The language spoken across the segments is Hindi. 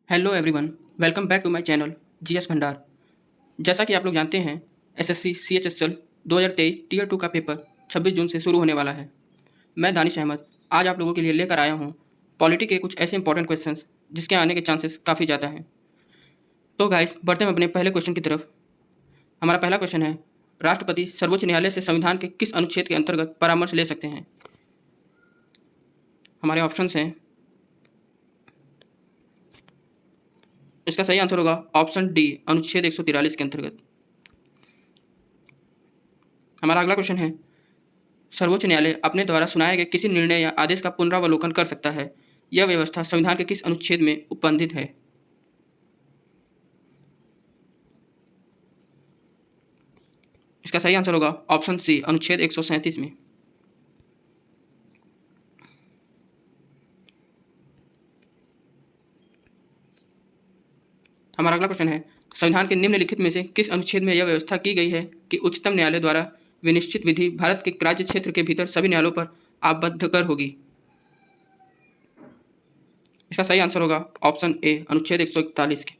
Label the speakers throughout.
Speaker 1: Hello everyone, welcome back to my channel GS Bhandar. जैसा कि आप लोग जानते हैं, एसएससी सीएचएसएल 2023 टीयर 2 का पेपर 26 जून से शुरू होने वाला है। मैं दानिश अहमद आज आप लोगों के लिए लेकर आया हूँ पॉलिटी के कुछ ऐसे इंपॉर्टेंट क्वेश्चंस जिसके आने के चांसेस काफ़ी ज़्यादा हैं। तो गाइस, बढ़ते हैं अपने पहले क्वेश्चन की तरफ। हमारा पहला क्वेश्चन है, राष्ट्रपति सर्वोच्च न्यायालय से संविधान के किस अनुच्छेद के अंतर्गत परामर्श ले सकते हैं? हमारे ऑप्शंस हैं, इसका सही आंसर होगा ऑप्शन डी, अनुच्छेद 143 के अंतर्गत। हमारा अगला क्वेश्चन है, सर्वोच्च न्यायालय अपने द्वारा सुनाए गए किसी निर्णय या आदेश का पुनरावलोकन कर सकता है। यह व्यवस्था संविधान के किस अनुच्छेद में उपबंधित है? इसका सही आंसर होगा ऑप्शन सी, अनुच्छेद 137 में। हमारा अगला क्वेश्चन है, संविधान के निम्नलिखित में से किस अनुच्छेद में यह व्यवस्था की गई है कि उच्चतम न्यायालय द्वारा विनिश्चित विधि भारत के राज्य क्षेत्र के भीतर सभी न्यायालयों पर आबद्ध कर होगी? इसका सही आंसर होगा ऑप्शन ए, अनुच्छेद 141 के।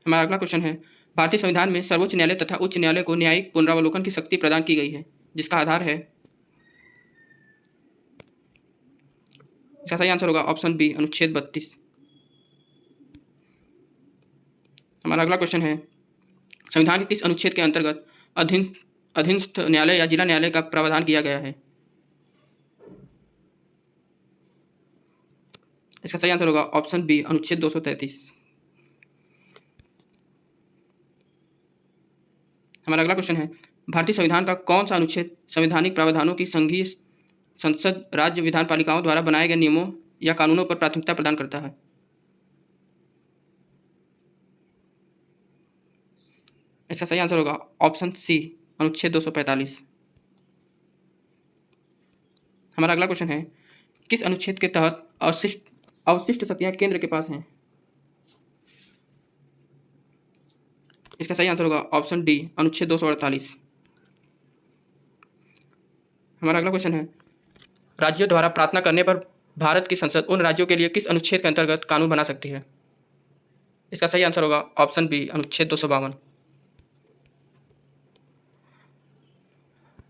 Speaker 1: हमारा अगला क्वेश्चन है, भारतीय संविधान में सर्वोच्च न्यायालय तथा उच्च न्यायालय को न्यायिक पुनरावलोकन की शक्ति प्रदान की गई है, जिसका आधार है। इसका सही आंसर होगा ऑप्शन बी, अनुच्छेद 32। हमारा अगला क्वेश्चन है, संविधान के किस अनुच्छेद के अंतर्गत अधीनस्थ न्यायालय या जिला न्यायालय का प्रावधान किया गया है? इसका सही आंसर होगा ऑप्शन बी, अनुच्छेद 233। हमारा अगला क्वेश्चन है, भारतीय संविधान का कौन सा अनुच्छेद संवैधानिक प्रावधानों की संघीय संसद राज्य विधान पालिकाओं द्वारा बनाए गए नियमों या कानूनों पर प्राथमिकता प्रदान करता है? इसका सही आंसर होगा ऑप्शन सी, अनुच्छेद 245। हमारा अगला क्वेश्चन है, किस अनुच्छेद के तहत अवशिष्ट शक्तियां केंद्र के पास हैं? इसका सही आंसर होगा ऑप्शन डी, अनुच्छेद 248। हमारा अगला क्वेश्चन है, राज्यों द्वारा प्रार्थना करने पर भारत की संसद उन राज्यों के लिए किस अनुच्छेद के अंतर्गत कानून बना सकती है? इसका सही आंसर होगा ऑप्शन बी, अनुच्छेद 252।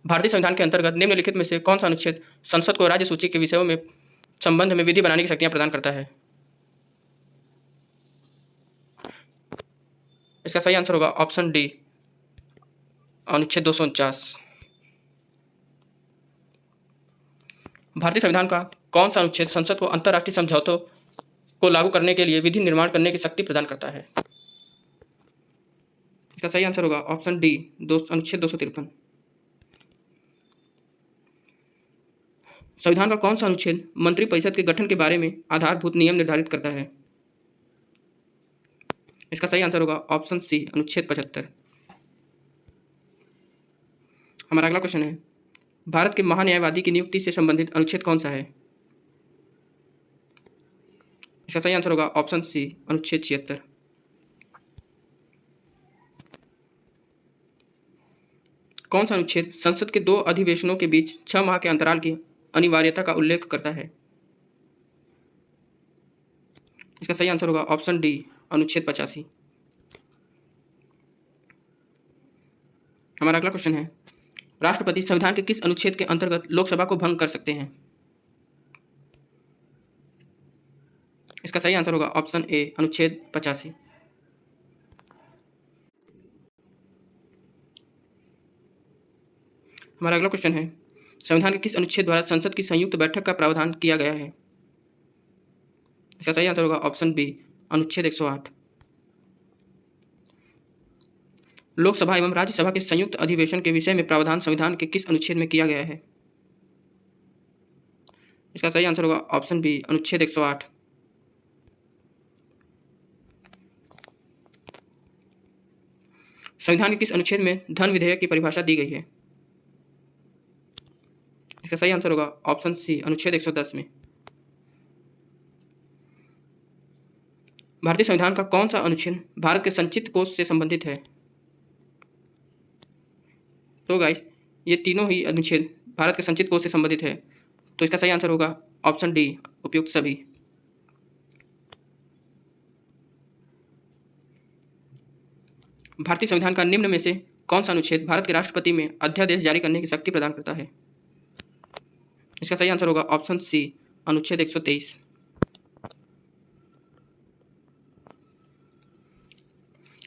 Speaker 1: भारतीय संविधान के अंतर्गत निम्नलिखित में से कौन सा अनुच्छेद संसद को राज्य सूची के विषयों में संबंध में विधि बनाने की शक्तियां प्रदान करता है? इसका सही आंसर होगा ऑप्शन डी, अनुच्छेद 249। भारतीय संविधान का कौन सा अनुच्छेद संसद को अंतर्राष्ट्रीय समझौतों को लागू करने के लिए विधि निर्माण करने की शक्ति प्रदान करता है? इसका सही आंसर होगा ऑप्शन डी, अनुच्छेद 253। संविधान का कौन सा अनुच्छेद मंत्रिपरिषद के गठन के बारे में आधारभूत नियम निर्धारित करता है? इसका सही आंसर होगा ऑप्शन सी, अनुच्छेद 75। हमारा अगला क्वेश्चन है, भारत के महान्यायवादी की नियुक्ति से संबंधित अनुच्छेद कौन सा है? इसका सही आंसर होगा ऑप्शन सी, अनुच्छेद 76। कौन सा अनुच्छेद संसद के दो अधिवेशनों के बीच 6 माह के अंतराल की अनिवार्यता का उल्लेख करता है? इसका सही आंसर होगा ऑप्शन डी, अनुच्छेद 85। हमारा अगला क्वेश्चन है, राष्ट्रपति संविधान के किस अनुच्छेद के अंतर्गत लोकसभा को भंग कर सकते हैं? इसका सही आंसर होगा ऑप्शन ए, अनुच्छेद 85। हमारा अगला क्वेश्चन है, संविधान के किस अनुच्छेद द्वारा संसद की संयुक्त बैठक का प्रावधान किया गया है? इसका सही आंसर होगा ऑप्शन बी, अनुच्छेद 108। लोकसभा एवं राज्यसभा के संयुक्त अधिवेशन के विषय में प्रावधान संविधान के किस अनुच्छेद में किया गया है? इसका सही आंसर होगा ऑप्शन बी, अनुच्छेद 108। संविधान के किस अनुच्छेद में धन विधेयक की परिभाषा दी गई है? इसका सही आंसर होगा ऑप्शन सी, अनुच्छेद 110 में। भारतीय संविधान का कौन सा अनुच्छेद भारत के संचित कोष से संबंधित है? तो गाइस, ये तीनों ही अनुच्छेद भारत के संचित कोष से संबंधित है, तो इसका सही आंसर होगा ऑप्शन डी उपयुक्त सभी। भारतीय संविधान का निम्न में से कौन सा अनुच्छेद भारत के राष्ट्रपति में अध्यादेश जारी करने की शक्ति प्रदान करता है? इसका सही आंसर होगा ऑप्शन सी अनुच्छेद 123।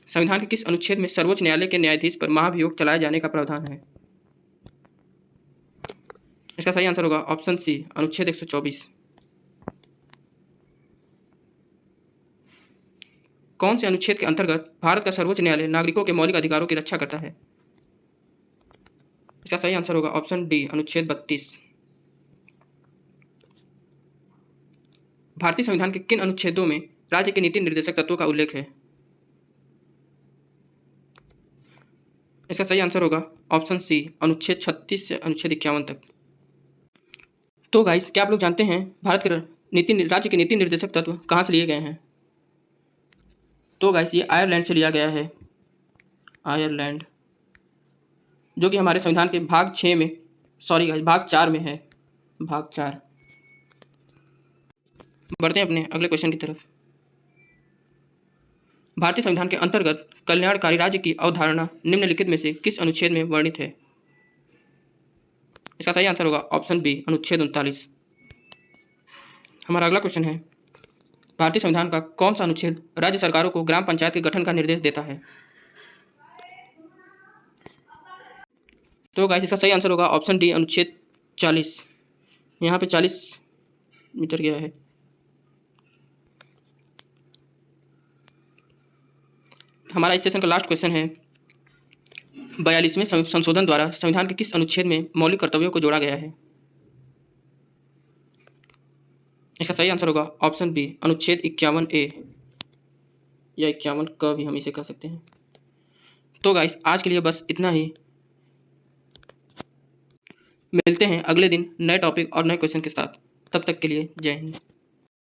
Speaker 1: संविधान के किस अनुच्छेद में सर्वोच्च न्यायालय के न्यायाधीश पर महाभियोग चलाए जाने का प्रावधान है? इसका सही आंसर होगा ऑप्शन सी अनुच्छेद 124। कौन से अनुच्छेद के अंतर्गत भारत का सर्वोच्च न्यायालय नागरिकों के मौलिक अधिकारों की रक्षा करता है? इसका सही आंसर होगा ऑप्शन डी अनुच्छेद 32। भारतीय संविधान के किन अनुच्छेदों में राज्य के नीति निर्देशक तत्वों का उल्लेख है? इसका सही आंसर होगा ऑप्शन सी अनुच्छेद 36 से अनुच्छेद 51 तक। तो गाइस, क्या आप लोग जानते हैं भारत के राज्य के नीति निर्देशक तत्व कहाँ से लिए गए हैं? तो गाइस, ये आयरलैंड से लिया गया है। आयरलैंड, जो कि हमारे संविधान के भाग 6 में, सॉरी गाइस, भाग 4 में है। भाग 4। बढ़ते हैं अपने अगले क्वेश्चन की तरफ। भारतीय संविधान के अंतर्गत कल्याणकारी राज्य की अवधारणा निम्नलिखित में से किस अनुच्छेद में वर्णित है? इसका सही आंसर होगा ऑप्शन बी अनुच्छेद 39। हमारा अगला क्वेश्चन है, भारतीय संविधान का कौन सा अनुच्छेद राज्य सरकारों को ग्राम पंचायत के गठन का निर्देश देता है? तो गाइस, इसका सही आंसर होगा ऑप्शन डी अनुच्छेद 40। यहाँ पे 40 मीटर गया है। हमारा इस सेशन का लास्ट क्वेश्चन है, 42वें संशोधन द्वारा संविधान के किस अनुच्छेद में मौलिक कर्तव्यों को जोड़ा गया है? इसका सही आंसर होगा ऑप्शन बी अनुच्छेद 51A या 51 क भी हम इसे कह सकते हैं। तो गाइस, आज के लिए बस इतना ही। मिलते हैं अगले दिन नए टॉपिक और नए क्वेश्चन के साथ। तब तक के लिए जय हिंद।